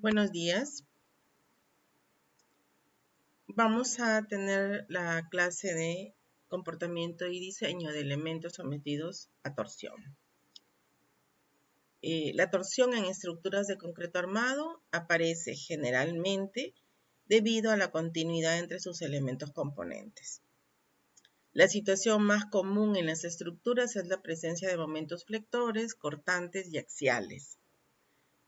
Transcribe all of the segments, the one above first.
Buenos días. Vamos a tener la clase de comportamiento y diseño de elementos sometidos a torsión. La torsión en estructuras de concreto armado aparece generalmente debido a la continuidad entre sus elementos componentes. La situación más común en las estructuras es la presencia de momentos flectores, cortantes y axiales.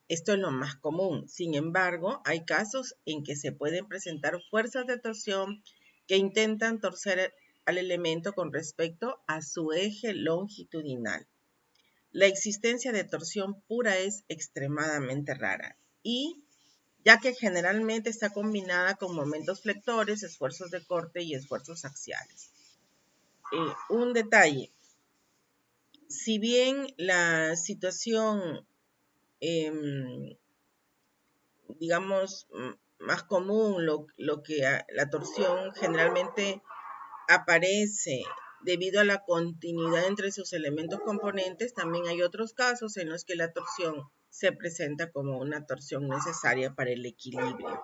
Esto es lo más común. Sin embargo, hay casos en que se pueden presentar fuerzas de torsión que intentan torcer al elemento con respecto a su eje longitudinal. La existencia de torsión pura es extremadamente rara y ya que generalmente está combinada con momentos flectores, esfuerzos de corte y esfuerzos axiales. Un detalle, si bien la situación digamos, más común, lo que la torsión generalmente aparece debido a la continuidad entre sus elementos componentes, también hay otros casos en los que la torsión se presenta como una torsión necesaria para el equilibrio.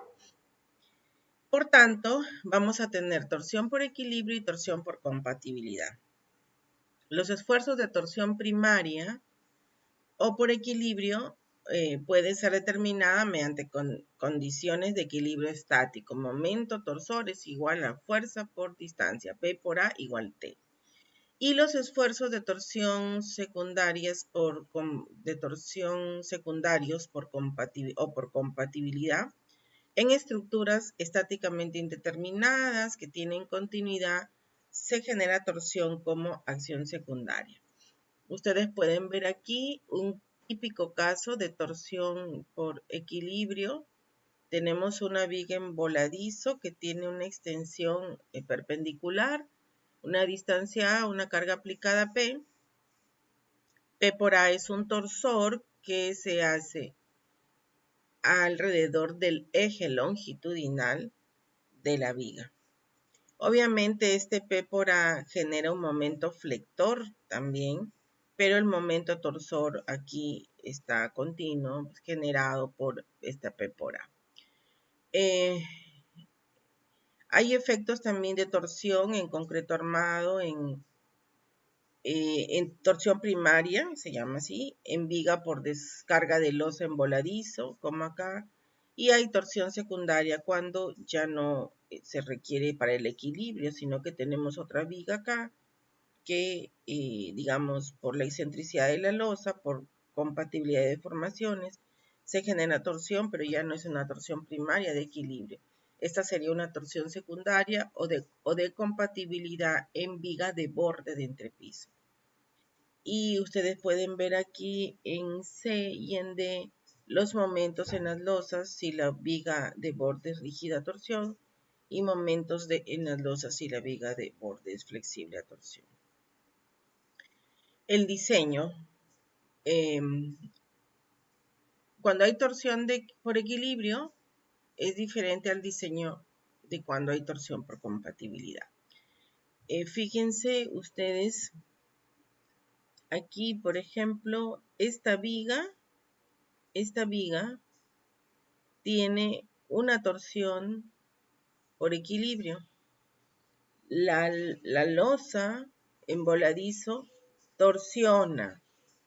Por tanto, vamos a tener torsión por equilibrio y torsión por compatibilidad. Los esfuerzos de torsión primaria o por equilibrio puede ser determinada mediante condiciones de equilibrio estático. Momento torsor es igual a fuerza por distancia, P por A igual T. Y los esfuerzos de torsión secundarios por compatibilidad en estructuras estáticamente indeterminadas que tienen continuidad, se genera torsión como acción secundaria. Ustedes pueden ver aquí un típico caso de torsión por equilibrio. Tenemos una viga en voladizo que tiene una extensión perpendicular, una distancia A, una carga aplicada P. P por A es un torsor que se hace alrededor del eje longitudinal de la viga. Obviamente este P por A genera un momento flector también, pero el momento torsor aquí está continuo, generado por esta P por A. Hay efectos también de torsión en concreto armado, en torsión primaria, se llama así, en viga por descarga de losa en voladizo, como acá, y hay torsión secundaria cuando ya no se requiere para el equilibrio, sino que tenemos otra viga acá que, digamos, por la excentricidad de la losa, por compatibilidad de deformaciones, se genera torsión, pero ya no es una torsión primaria de equilibrio. Esta sería una torsión secundaria o de compatibilidad en viga de borde de entrepiso. Y ustedes pueden ver aquí en C y en D los momentos en las losas si la viga de borde es rígida a torsión y momentos en las losas si la viga de borde es flexible a torsión. El diseño, cuando hay torsión por equilibrio, es diferente al diseño de cuando hay torsión por compatibilidad. Fíjense ustedes aquí, por ejemplo, esta viga tiene una torsión por equilibrio. La losa en voladizo torsiona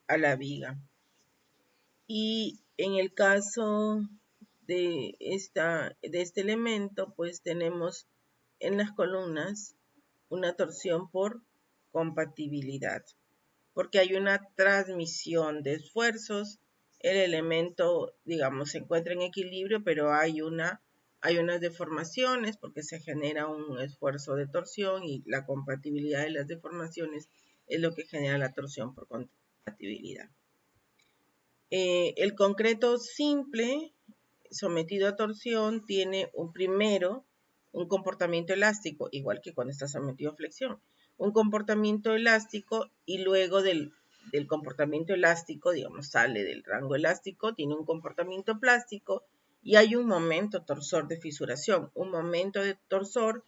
a la viga. Y en el caso de este elemento, pues tenemos en las columnas una torsión por compatibilidad, porque hay una transmisión de esfuerzos. El elemento, digamos, se encuentra en equilibrio, pero hay unas deformaciones porque se genera un esfuerzo de torsión y la compatibilidad de las deformaciones es lo que genera la torsión por compatibilidad. El concreto simple sometido a torsión tiene un comportamiento elástico, igual que cuando está sometido a flexión. Un comportamiento elástico y luego del comportamiento elástico, digamos, sale del rango elástico, tiene un comportamiento plástico y hay un momento torsor de fisuración, un momento de torsor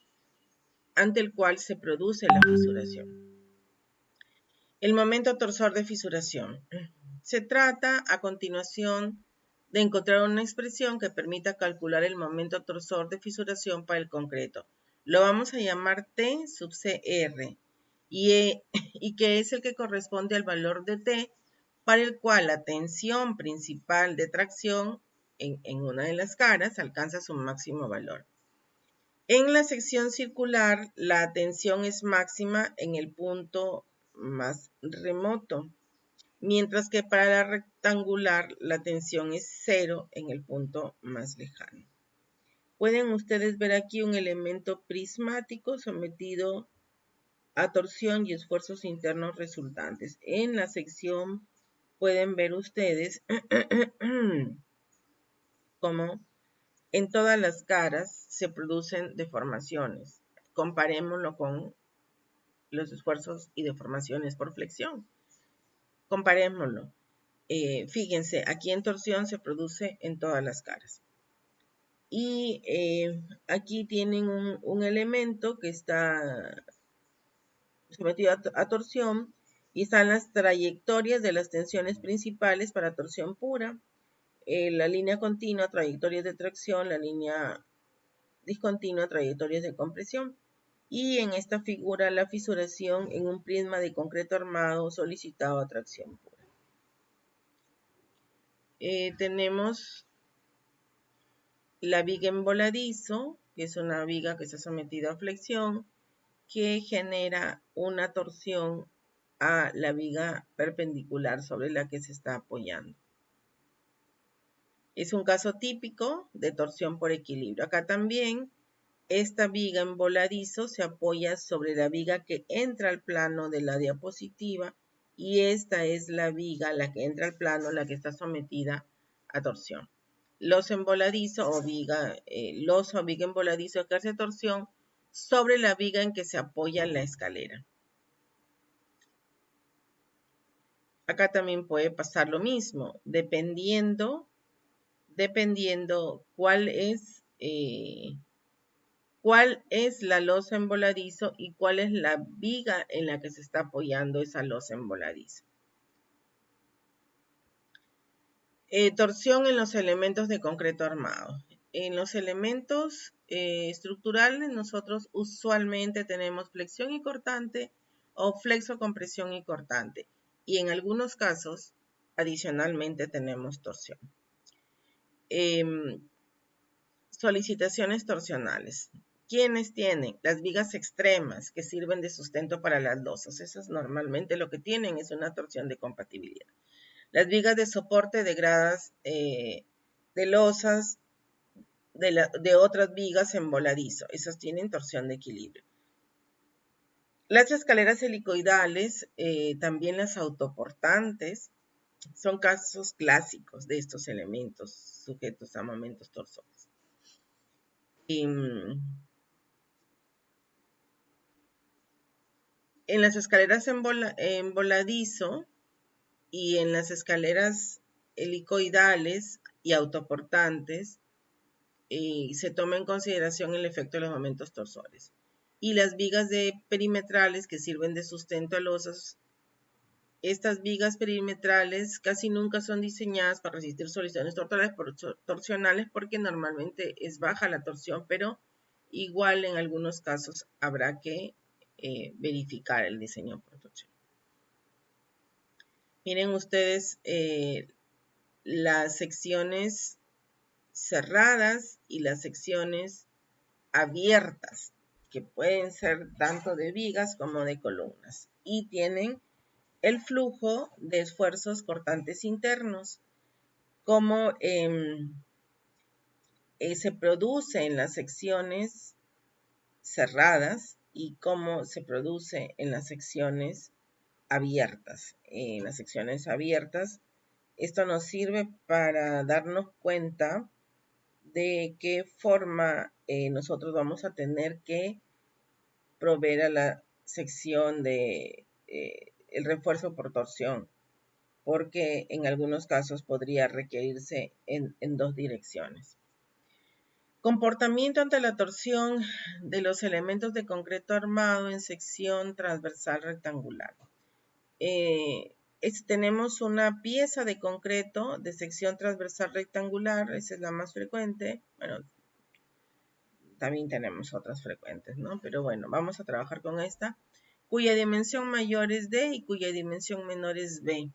ante el cual se produce la fisuración. El momento torsor de fisuración. Se trata a continuación de encontrar una expresión que permita calcular el momento torsor de fisuración para el concreto. Lo vamos a llamar T sub CR y que es el que corresponde al valor de T para el cual la tensión principal de tracción en una de las caras alcanza su máximo valor. En la sección circular, la tensión es máxima en el punto más remoto, mientras que para la rectangular la tensión es 0 en el punto más lejano. Pueden ustedes ver aquí un elemento prismático sometido a torsión y esfuerzos internos resultantes. En la sección pueden ver ustedes cómo en todas las caras se producen deformaciones. Comparémoslo con los esfuerzos y deformaciones por flexión. Comparémoslo. Fíjense, aquí en torsión se produce en todas las caras. Y aquí tienen un elemento que está sometido a torsión y están las trayectorias de las tensiones principales para torsión pura, la línea continua, trayectorias de tracción, la línea discontinua, trayectorias de compresión. Y en esta figura la fisuración en un prisma de concreto armado solicitado a tracción pura. Tenemos la viga en voladizo, que es una viga que está sometida a flexión, que genera una torsión a la viga perpendicular sobre la que se está apoyando. Es un caso típico de torsión por equilibrio. Acá también esta viga en voladizo se apoya sobre la viga que entra al plano de la diapositiva y esta es la viga, la que entra al plano, la que está sometida a torsión. Losa en voladizo o viga, losa o viga en voladizo ejerce torsión sobre la viga en que se apoya la escalera. Acá también puede pasar lo mismo, dependiendo cuál es la losa en voladizo y cuál es la viga en la que se está apoyando esa losa en voladizo. Torsión en los elementos de concreto armado. En los elementos estructurales nosotros usualmente tenemos flexión y cortante o flexo-compresión y cortante. Y en algunos casos, adicionalmente, tenemos torsión. Solicitaciones torsionales. ¿Quiénes tienen? Las vigas extremas que sirven de sustento para las losas. Esas normalmente lo que tienen es una torsión de compatibilidad. Las vigas de soporte de gradas de losas de otras vigas en voladizo. Esas tienen torsión de equilibrio. Las escaleras helicoidales, también las autoportantes, son casos clásicos de estos elementos sujetos a momentos torsores. En las escaleras en voladizo y en las escaleras helicoidales y autoportantes se toma en consideración el efecto de los momentos torsores. Y las vigas perimetrales que sirven de sustento a losas, estas vigas perimetrales casi nunca son diseñadas para resistir solicitaciones torsionales porque normalmente es baja la torsión, pero igual en algunos casos habrá que verificar el diseño por torsión. Miren ustedes las secciones cerradas y las secciones abiertas, que pueden ser tanto de vigas como de columnas, y tienen el flujo de esfuerzos cortantes internos, como se produce en las secciones cerradas y cómo se produce en las secciones abiertas. En las secciones abiertas, esto nos sirve para darnos cuenta de qué forma nosotros vamos a tener que proveer a la sección de el refuerzo por torsión, porque en algunos casos podría requerirse en dos direcciones. Comportamiento ante la torsión de los elementos de concreto armado en sección transversal rectangular. tenemos una pieza de concreto de sección transversal rectangular, esa es la más frecuente. Bueno, también tenemos otras frecuentes, ¿no? Pero bueno, vamos a trabajar con esta, cuya dimensión mayor es D y cuya dimensión menor es B,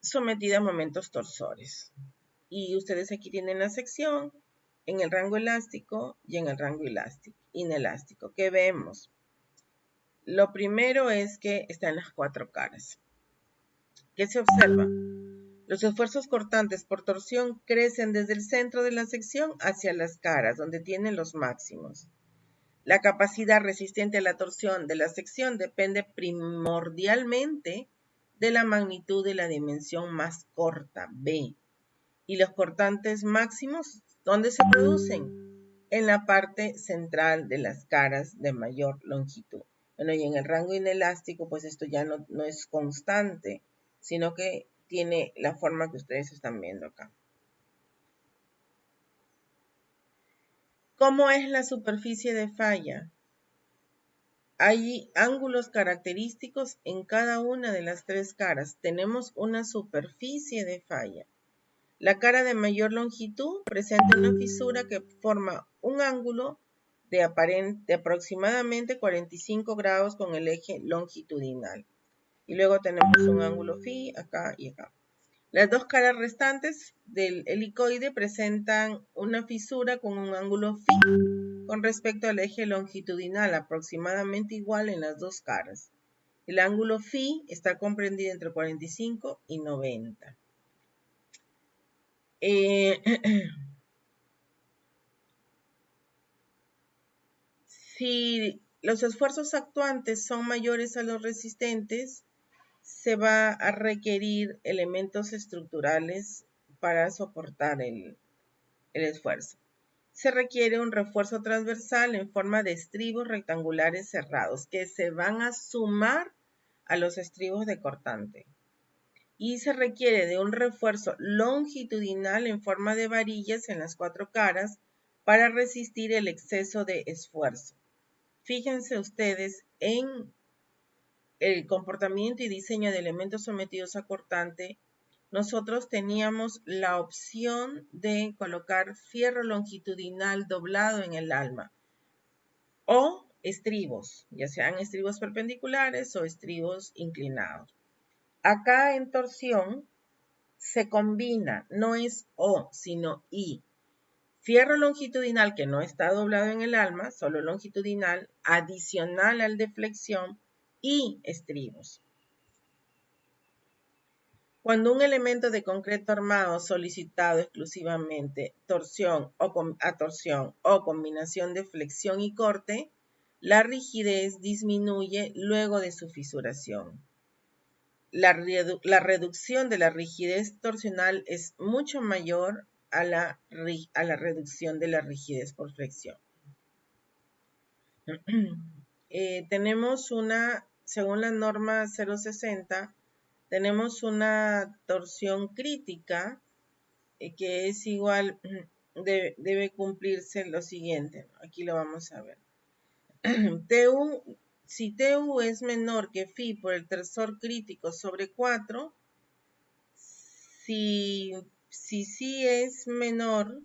sometida a momentos torsores. Y ustedes aquí tienen la sección en el rango elástico y en el rango inelástico. ¿Qué vemos? Lo primero es que están las cuatro caras. ¿Qué se observa? Los esfuerzos cortantes por torsión crecen desde el centro de la sección hacia las caras, donde tienen los máximos. La capacidad resistente a la torsión de la sección depende primordialmente de la magnitud de la dimensión más corta, B. Y los cortantes máximos, ¿dónde se producen? En la parte central de las caras de mayor longitud. Bueno, y en el rango inelástico, pues esto ya no es constante, sino que tiene la forma que ustedes están viendo acá. ¿Cómo es la superficie de falla? Hay ángulos característicos en cada una de las tres caras. Tenemos una superficie de falla. La cara de mayor longitud presenta una fisura que forma un ángulo de aproximadamente 45 grados con el eje longitudinal. Y luego tenemos un ángulo phi acá y acá. Las dos caras restantes del helicoide presentan una fisura con un ángulo phi con respecto al eje longitudinal, aproximadamente igual en las dos caras. El ángulo phi está comprendido entre 45 y 90. Si los esfuerzos actuantes son mayores a los resistentes, se va a requerir elementos estructurales para soportar el esfuerzo. Se requiere un refuerzo transversal en forma de estribos rectangulares cerrados que se van a sumar a los estribos de cortante. Y se requiere de un refuerzo longitudinal en forma de varillas en las cuatro caras para resistir el exceso de esfuerzo. Fíjense ustedes en el comportamiento y diseño de elementos sometidos a cortante. Nosotros teníamos la opción de colocar fierro longitudinal doblado en el alma o estribos, ya sean estribos perpendiculares o estribos inclinados. Acá en torsión se combina, no es O, sino I. Fierro longitudinal que no está doblado en el alma, solo longitudinal, adicional al de flexión y estribos. Cuando un elemento de concreto armado solicitado exclusivamente torsión a torsión o combinación de flexión y corte, la rigidez disminuye luego de su fisuración. La reducción de la rigidez torsional es mucho mayor a la reducción de la rigidez por flexión. Tenemos según la norma 060, tenemos una torsión crítica que es igual, debe cumplirse lo siguiente. Aquí lo vamos a ver. Si TU es menor que phi por el tensor crítico sobre 4, si es menor,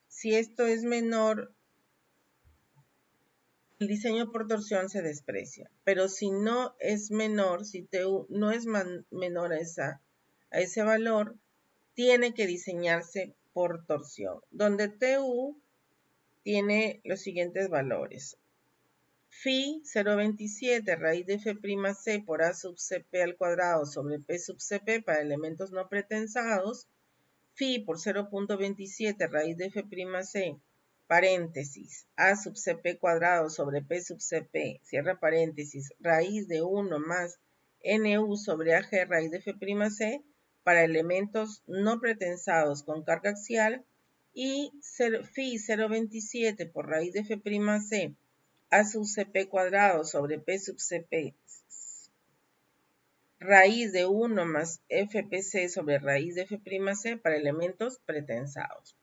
si esto es menor, el diseño por torsión se desprecia. Pero si no es menor, si TU no es menor a ese valor, tiene que diseñarse por torsión, donde TU tiene los siguientes valores. Phi 0.27 raíz de F'C por A sub Cp al cuadrado sobre P sub Cp para elementos no pretensados. Phi por 0.27 raíz de F'C paréntesis A sub Cp cuadrado sobre P sub Cp, cierra paréntesis, raíz de 1 más Nu sobre Ag raíz de F'C para elementos no pretensados con carga axial, y Phi 0.27 por raíz de F'C A sub Cp cuadrado sobre P sub Cp raíz de 1 más Fpc sobre raíz de F'C para elementos pretensados.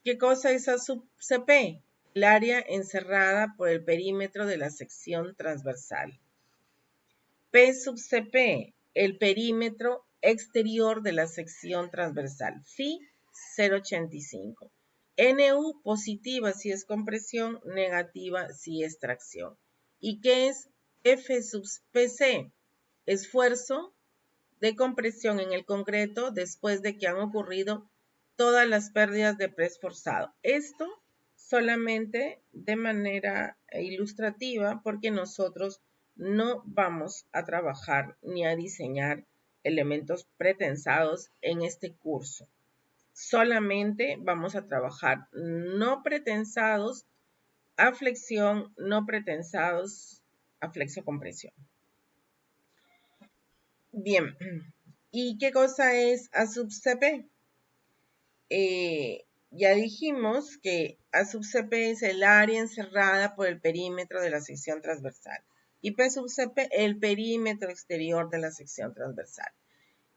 ¿Qué cosa es A sub Cp? El área encerrada por el perímetro de la sección transversal. P sub CP, el perímetro exterior de la sección transversal. Phi 0,85. NU positiva si es compresión, negativa si es tracción. ¿Y qué es F sub PC? Esfuerzo de compresión en el concreto después de que han ocurrido todas las pérdidas de press forzado. Esto solamente de manera ilustrativa porque nosotros no vamos a trabajar ni a diseñar elementos pretensados en este curso. Solamente vamos a trabajar no pretensados a flexión, no pretensados a flexocompresión. Bien, ¿y qué cosa es A sub CP? Ya dijimos que A sub CP es el área encerrada por el perímetro de la sección transversal y P sub CP el perímetro exterior de la sección transversal.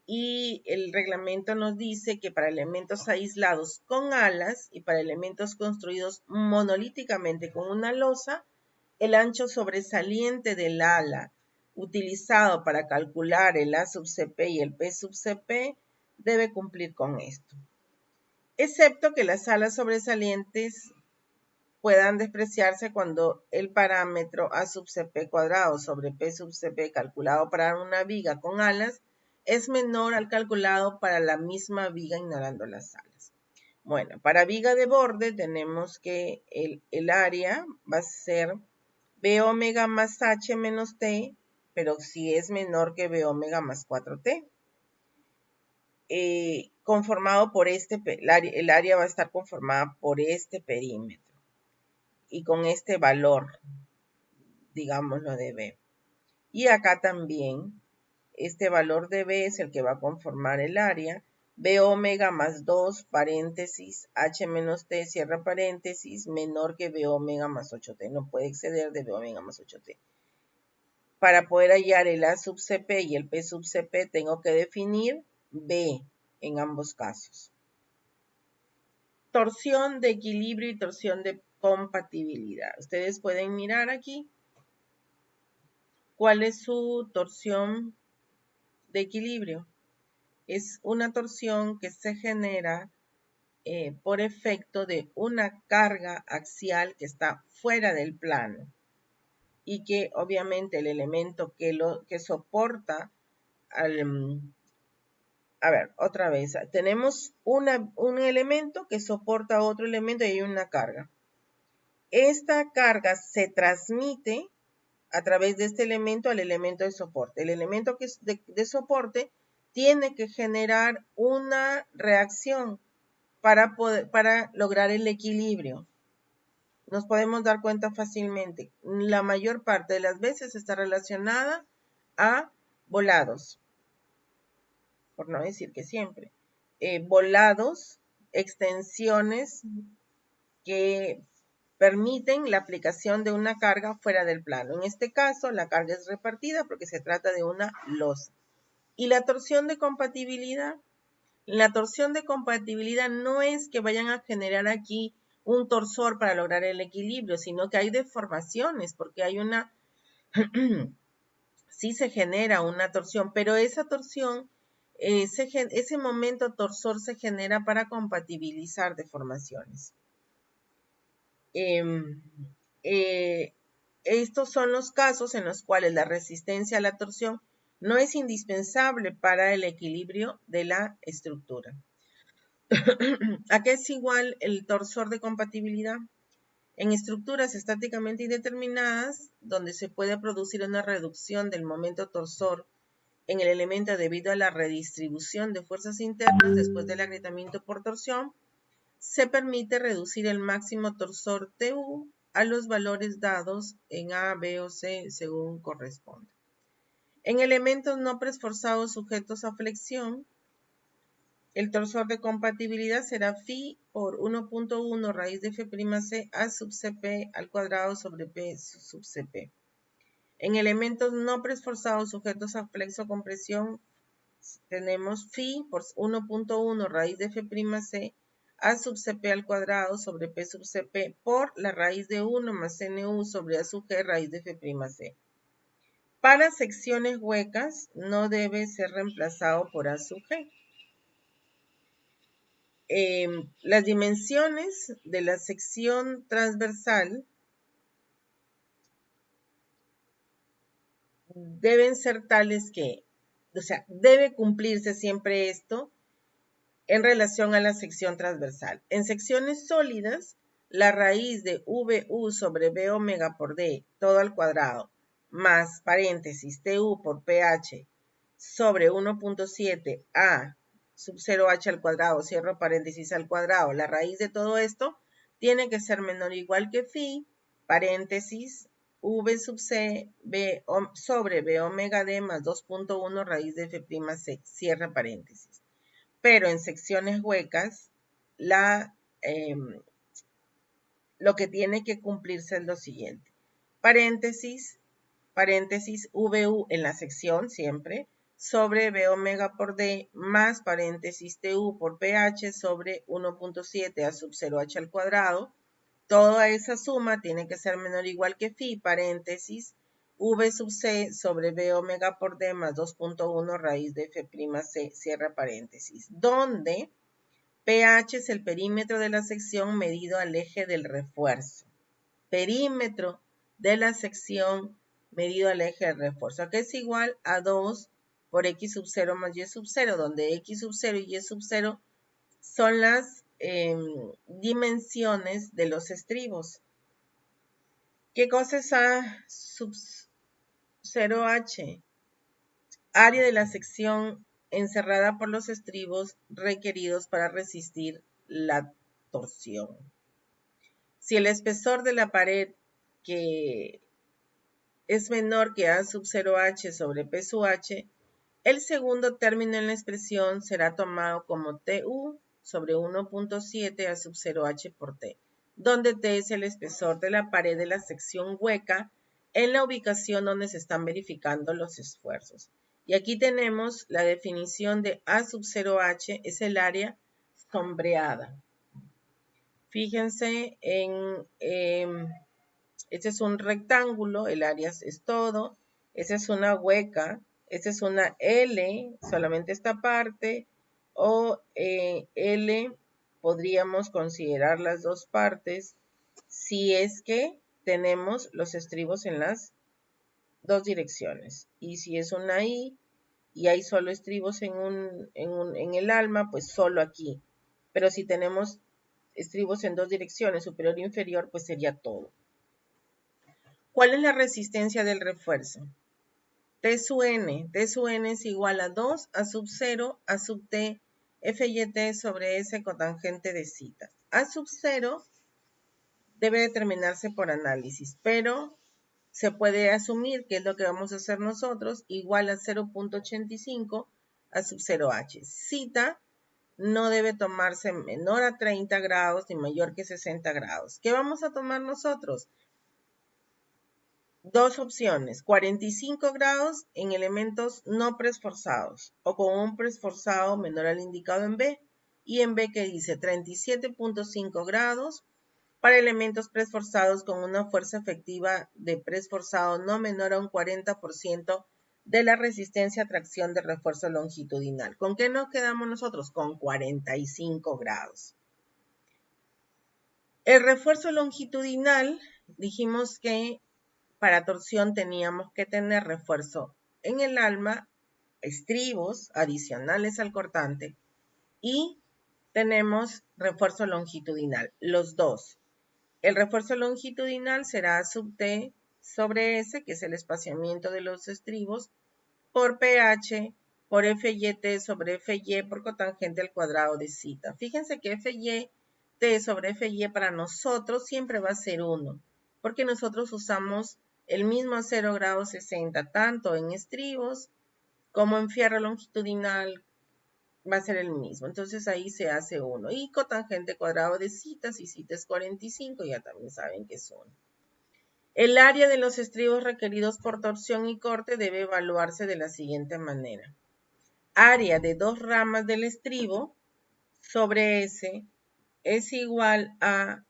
Y el reglamento nos dice que para elementos aislados con alas y para elementos construidos monolíticamente con una losa, el ancho sobresaliente del ala utilizado para calcular el A sub CP y el P sub CP debe cumplir con esto. Excepto que las alas sobresalientes puedan despreciarse cuando el parámetro A sub CP cuadrado sobre P sub CP calculado para una viga con alas es menor al calculado para la misma viga ignorando las alas. Bueno, para viga de borde tenemos que el área va a ser B omega más H menos T, pero si es menor que B omega más 4T. Conformado por el área va a estar conformada por este perímetro y con este valor, digámoslo de B. Y acá también, este valor de B es el que va a conformar el área. B omega más 2, paréntesis, H menos T, cierra paréntesis, menor que B omega más 8T. No puede exceder de B omega más 8T. Para poder hallar el A sub CP y el P sub CP, tengo que definir B en ambos casos. Torsión de equilibrio y torsión de compatibilidad. Ustedes pueden mirar aquí cuál es su torsión de equilibrio. Es una torsión que se genera por efecto de una carga axial que está fuera del plano y que obviamente el elemento que soporta a ver, otra vez, tenemos un elemento que soporta otro elemento y hay una carga. Esta carga se transmite a través de este elemento al elemento de soporte. El elemento de soporte tiene que generar una reacción para lograr el equilibrio. Nos podemos dar cuenta fácilmente. La mayor parte de las veces está relacionada a volados, por no decir que siempre. Volados, extensiones que permiten la aplicación de una carga fuera del plano. En este caso, la carga es repartida porque se trata de una losa. ¿Y la torsión de compatibilidad? La torsión de compatibilidad no es que vayan a generar aquí un torsor para lograr el equilibrio, sino que hay deformaciones porque hay una, sí se genera una torsión, pero esa torsión, ese momento torsor se genera para compatibilizar deformaciones. Estos son los casos en los cuales la resistencia a la torsión no es indispensable para el equilibrio de la estructura. ¿A qué es igual el torsor de compatibilidad? En estructuras estáticamente indeterminadas, donde se puede producir una reducción del momento torsor en el elemento debido a la redistribución de fuerzas internas después del agrietamiento por torsión, se permite reducir el máximo torsor TU a los valores dados en A, B o C según corresponda. En elementos no preesforzados sujetos a flexión, el torsor de compatibilidad será phi por 1.1 raíz de F'C A sub Cp al cuadrado sobre P sub Cp. En elementos no preesforzados sujetos a flexocompresión, tenemos phi por 1.1 raíz de F'C A sub Cp al cuadrado sobre P sub Cp por la raíz de 1 más NU sobre A sub G raíz de F'C. Para secciones huecas no debe ser reemplazado por A sub G. Las dimensiones de la sección transversal deben ser tales que, o sea, debe cumplirse siempre esto en relación a la sección transversal. En secciones sólidas, la raíz de VU sobre B omega por D, todo al cuadrado, más paréntesis TU por PH sobre 1.7 A sub 0H al cuadrado, cierro paréntesis al cuadrado, la raíz de todo esto tiene que ser menor o igual que phi, paréntesis, V sub C B sobre B omega D más 2.1 raíz de F'C, cierra paréntesis. Pero en secciones huecas, lo que tiene que cumplirse es lo siguiente. Paréntesis, VU en la sección siempre, sobre B omega por D, más paréntesis TU por PH sobre 1.7 A sub 0H al cuadrado. Toda esa suma tiene que ser menor o igual que phi, paréntesis, V sub C sobre B omega por D más 2.1 raíz de F'C, cierra paréntesis, donde pH es el perímetro de la sección medido al eje del refuerzo. Perímetro de la sección medido al eje del refuerzo, que es igual a 2 por X sub 0 más Y sub 0, donde X sub 0 y Y sub 0 son las dimensiones de los estribos. ¿Qué cosa es A sub 0H? Área de la sección encerrada por los estribos requeridos para resistir la torsión. Si el espesor de la pared que es menor que A sub 0H sobre P sub H, el segundo término en la expresión será tomado como TU sobre 1.7 A sub 0H por T, donde T es el espesor de la pared de la sección hueca en la ubicación donde se están verificando los esfuerzos. Y aquí tenemos la definición de A sub 0H, es el área sombreada. Fíjense en, este es un rectángulo, el área es todo, esa es una hueca, esta es una L, solamente esta parte, o L, podríamos considerar las dos partes, si es que tenemos los estribos en las dos direcciones. Y si es una I y hay solo estribos en el alma, pues solo aquí. Pero si tenemos estribos en dos direcciones, superior e inferior, pues sería todo. ¿Cuál es la resistencia del refuerzo? T sub n. T sub n es igual a 2 A sub 0 A sub T FYT sobre S cotangente de zeta. A sub 0 debe determinarse por análisis, pero se puede asumir, que es lo que vamos a hacer nosotros, igual a 0.85 A sub 0H. Zeta no debe tomarse menor a 30 grados ni mayor que 60 grados. ¿Qué vamos a tomar nosotros? Dos opciones, 45 grados en elementos no preesforzados o con un preesforzado menor al indicado en B, y en B que dice 37.5 grados para elementos preesforzados con una fuerza efectiva de preesforzado no menor a un 40% de la resistencia a tracción de refuerzo longitudinal. ¿Con qué nos quedamos nosotros? Con 45 grados. El refuerzo longitudinal, dijimos que para torsión teníamos que tener refuerzo en el alma, estribos adicionales al cortante, y tenemos refuerzo longitudinal, los dos. El refuerzo longitudinal será sub T sobre S, que es el espaciamiento de los estribos, por PH, por FYT sobre FY por cotangente al cuadrado de zeta. Fíjense que FY T sobre FY para nosotros siempre va a ser 1, porque nosotros usamos el mismo 0 grados 60, tanto en estribos como en fierro longitudinal, va a ser el mismo. Entonces ahí se hace 1. Y cotangente cuadrado de zeta, si zeta es 45, ya también saben que es 1. El área de los estribos requeridos por torsión y corte debe evaluarse de la siguiente manera. Área de dos ramas del estribo sobre S es igual a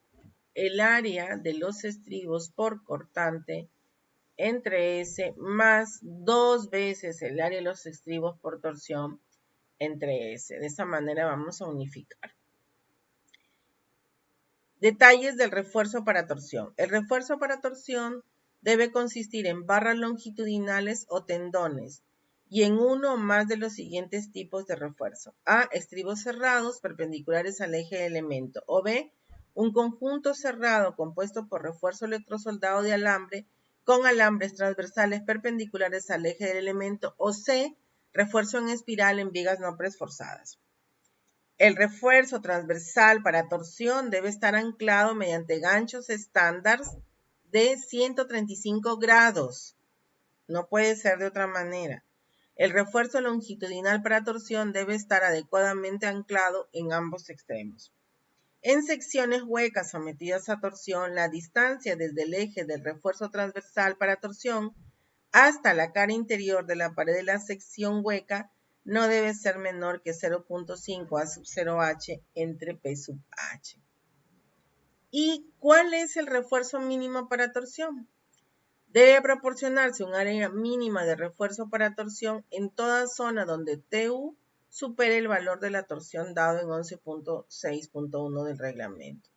el área de los estribos por cortante entre S más 2 veces el área de los estribos por torsión entre S. De esta manera vamos a unificar. Detalles del refuerzo para torsión. El refuerzo para torsión debe consistir en barras longitudinales o tendones y en uno o más de los siguientes tipos de refuerzo. A. Estribos cerrados perpendiculares al eje de elemento. O B. Un conjunto cerrado compuesto por refuerzo electrosoldado de alambre con alambres transversales perpendiculares al eje del elemento. O C. Refuerzo en espiral en vigas no preesforzadas. El refuerzo transversal para torsión debe estar anclado mediante ganchos estándar de 135 grados. No puede ser de otra manera. El refuerzo longitudinal para torsión debe estar adecuadamente anclado en ambos extremos. En secciones huecas sometidas a torsión, la distancia desde el eje del refuerzo transversal para torsión hasta la cara interior de la pared de la sección hueca no debe ser menor que 0.5 A sub 0H entre P sub H. ¿Y cuál es el refuerzo mínimo para torsión? Debe proporcionarse un área mínima de refuerzo para torsión en toda zona donde TU supere el valor de la torsión dado en 11.6.1 del reglamento.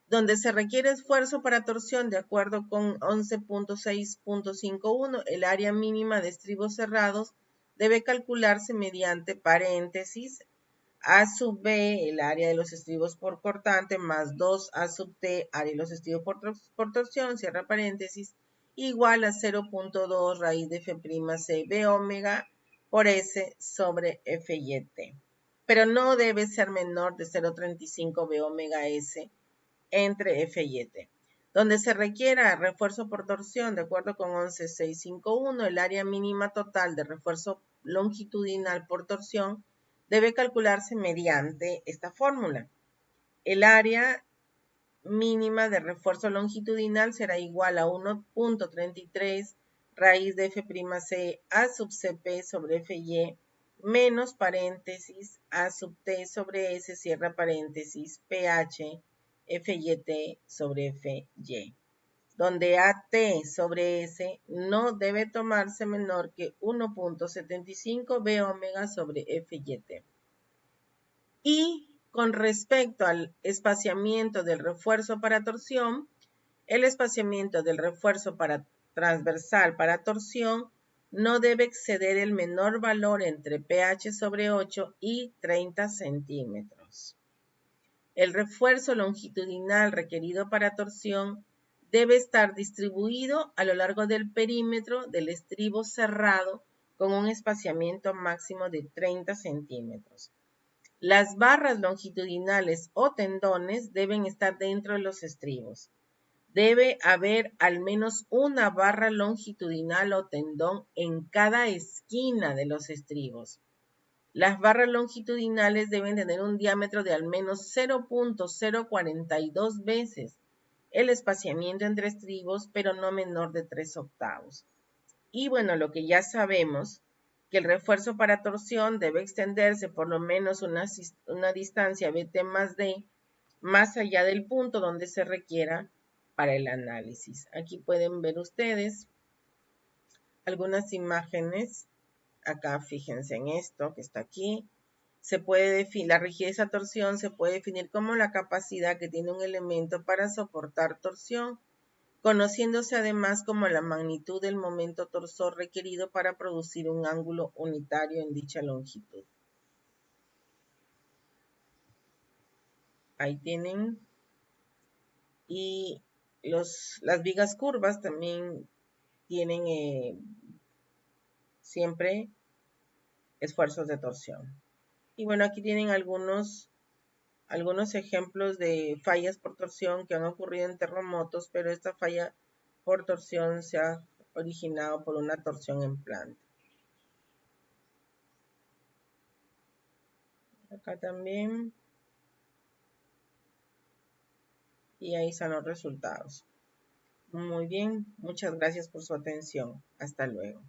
Donde se requiere esfuerzo para torsión de acuerdo con 11.6.51, el área mínima de estribos cerrados debe calcularse mediante paréntesis A sub B, el área de los estribos por cortante, más 2 A sub T, área de los estribos por torsión, cierra paréntesis, igual a 0.2 raíz de F'C B omega por S sobre FYT. Pero no debe ser menor de 0.35 B omega S entre F y T. Donde se requiera refuerzo por torsión, de acuerdo con 11.651, el área mínima total de refuerzo longitudinal por torsión debe calcularse mediante esta fórmula. El área mínima de refuerzo longitudinal será igual a 1.33 raíz de F'C A sub Cp sobre Fy menos paréntesis A sub T sobre S cierra paréntesis pH Fyt sobre Fy, donde AT sobre S no debe tomarse menor que 1.75 B omega sobre Fyt. Y con respecto al espaciamiento del refuerzo para torsión, el espaciamiento del refuerzo transversal para torsión no debe exceder el menor valor entre pH sobre 8 y 30 centímetros. El refuerzo longitudinal requerido para torsión debe estar distribuido a lo largo del perímetro del estribo cerrado con un espaciamiento máximo de 30 centímetros. Las barras longitudinales o tendones deben estar dentro de los estribos. Debe haber al menos una barra longitudinal o tendón en cada esquina de los estribos. Las barras longitudinales deben tener un diámetro de al menos 0.042 veces el espaciamiento entre estribos, pero no menor de 3 octavos. Y bueno, lo que ya sabemos, que el refuerzo para torsión debe extenderse por lo menos una distancia BT más D, más allá del punto donde se requiera para el análisis. Aquí pueden ver ustedes algunas imágenes. Acá fíjense en esto que está aquí. Se puede definir, la rigidez a torsión se puede definir como la capacidad que tiene un elemento para soportar torsión, conociéndose además como la magnitud del momento torsor requerido para producir un ángulo unitario en dicha longitud. Ahí tienen. Y las vigas curvas también tienen siempre esfuerzos de torsión. Y bueno, aquí tienen algunos ejemplos de fallas por torsión que han ocurrido en terremotos, pero esta falla por torsión se ha originado por una torsión en planta. Acá también. Y ahí están los resultados. Muy bien, muchas gracias por su atención. Hasta luego.